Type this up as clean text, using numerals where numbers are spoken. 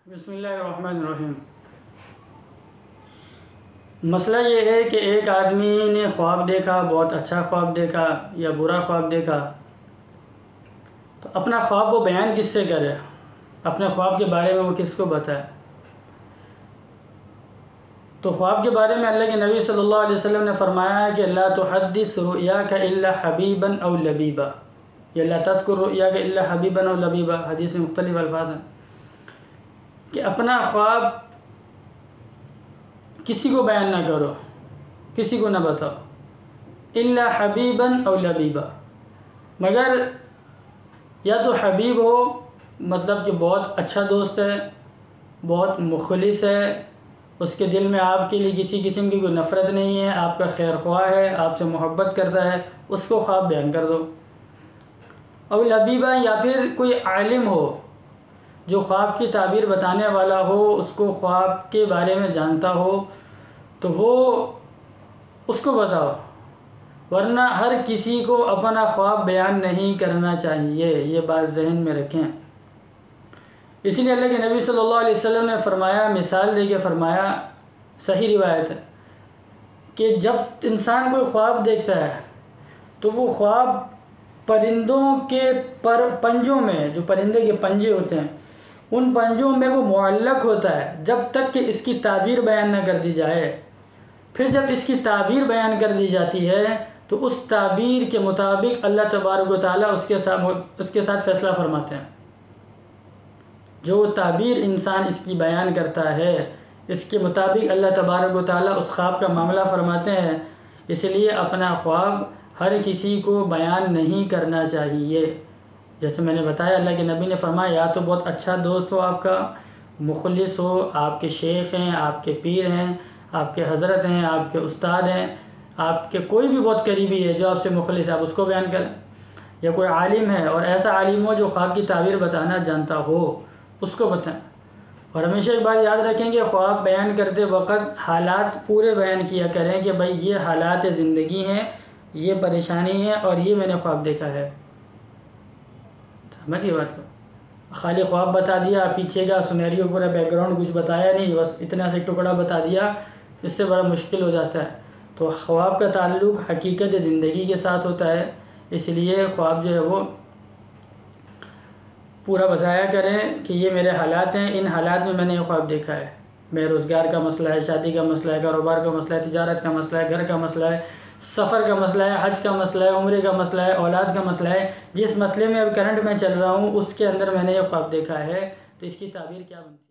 بسم اللہ الرحمن الرحیم۔ مسئلہ یہ ہے کہ ایک آدمی نے خواب دیکھا، بہت اچھا خواب دیکھا یا برا خواب دیکھا، تو اپنا خواب وہ بیان کس سے کرے؟ اپنے خواب کے بارے میں وہ کس کو بتائے؟ تو خواب کے بارے میں اللہ کے نبی صلی اللہ علیہ وسلم نے فرمایا ہے کہ لا تحدث رؤیاک الا حبیبا او لبیبا، یا لا تذکر رؤیاک الا حبیبا او لبیبا، حدیث میں مختلف الفاظ ہیں کہ اپنا خواب کسی کو بیان نہ کرو، کسی کو نہ بتاؤ، الا حبیبا او لبیبا، مگر یا تو حبیب ہو، مطلب کہ بہت اچھا دوست ہے، بہت مخلص ہے، اس کے دل میں آپ کے لیے کسی قسم کی کوئی نفرت نہیں ہے، آپ کا خیر خواہ ہے، آپ سے محبت کرتا ہے، اس کو خواب بیان کر دو۔ او لبیبا، یا پھر کوئی عالم ہو جو خواب کی تعبیر بتانے والا ہو، اس کو خواب کے بارے میں جانتا ہو، تو وہ اس کو بتاؤ، ورنہ ہر کسی کو اپنا خواب بیان نہیں کرنا چاہیے، یہ بات ذہن میں رکھیں۔ اسی لیے اللہ کے نبی صلی اللہ علیہ وسلم نے فرمایا، مثال دے کے فرمایا، صحیح روایت ہے کہ جب انسان کوئی خواب دیکھتا ہے تو وہ خواب پرندوں کے پنجوں میں، جو پرندے کے پنجے ہوتے ہیں، ان پنجوں میں وہ معلق ہوتا ہے جب تک کہ اس کی تعبیر بیان نہ کر دی جائے۔ پھر جب اس کی تعبیر بیان کر دی جاتی ہے تو اس تعبیر کے مطابق اللہ تبارک و تعالیٰ اس کے ساتھ فیصلہ فرماتے ہیں۔ جو تعبیر انسان اس کی بیان کرتا ہے، اس کے مطابق اللہ تبارک و تعالیٰ اس خواب کا معاملہ فرماتے ہیں۔ اس لیے اپنا خواب ہر کسی کو بیان نہیں کرنا چاہیے۔ جیسے میں نے بتایا، اللہ کے نبی نے فرمایا، یا تو بہت اچھا دوست ہو، آپ کا مخلص ہو، آپ کے شیخ ہیں، آپ کے پیر ہیں، آپ کے حضرت ہیں، آپ کے استاد ہیں، آپ کے کوئی بھی بہت قریبی ہے جو آپ سے مخلص ہے، آپ اس کو بیان کریں، یا کوئی عالم ہے اور ایسا عالم ہو جو خواب کی تعبیر بتانا جانتا ہو، اس کو بتائیں۔ اور ہمیشہ ایک بات یاد رکھیں کہ خواب بیان کرتے وقت حالات پورے بیان کیا کریں کہ بھائی یہ حالات زندگی ہیں، یہ پریشانی ہے اور یہ میں نے خواب دیکھا ہے۔ سمجھ یہ بات کو، خالی خواب بتا دیا، پیچھے کا سنیریو پورا بیک گراؤنڈ کچھ بتایا نہیں، بس اتنا سے ٹکڑا بتا دیا، اس سے بڑا مشکل ہو جاتا ہے۔ تو خواب کا تعلق حقیقت زندگی کے ساتھ ہوتا ہے، اس لیے خواب جو ہے وہ پورا بتایا کریں کہ یہ میرے حالات ہیں، ان حالات میں نے یہ خواب دیکھا ہے۔ میرے روزگار کا مسئلہ ہے، شادی کا مسئلہ ہے، کاروبار کا مسئلہ ہے، تجارت کا مسئلہ ہے، گھر کا مسئلہ ہے، سفر کا مسئلہ ہے، حج کا مسئلہ ہے، عمرے کا مسئلہ ہے، اولاد کا مسئلہ ہے۔ جس مسئلے میں اب کرنٹ میں چل رہا ہوں اس کے اندر میں نے یہ خواب دیکھا ہے، تو اس کی تعبیر کیا بنتی ہے؟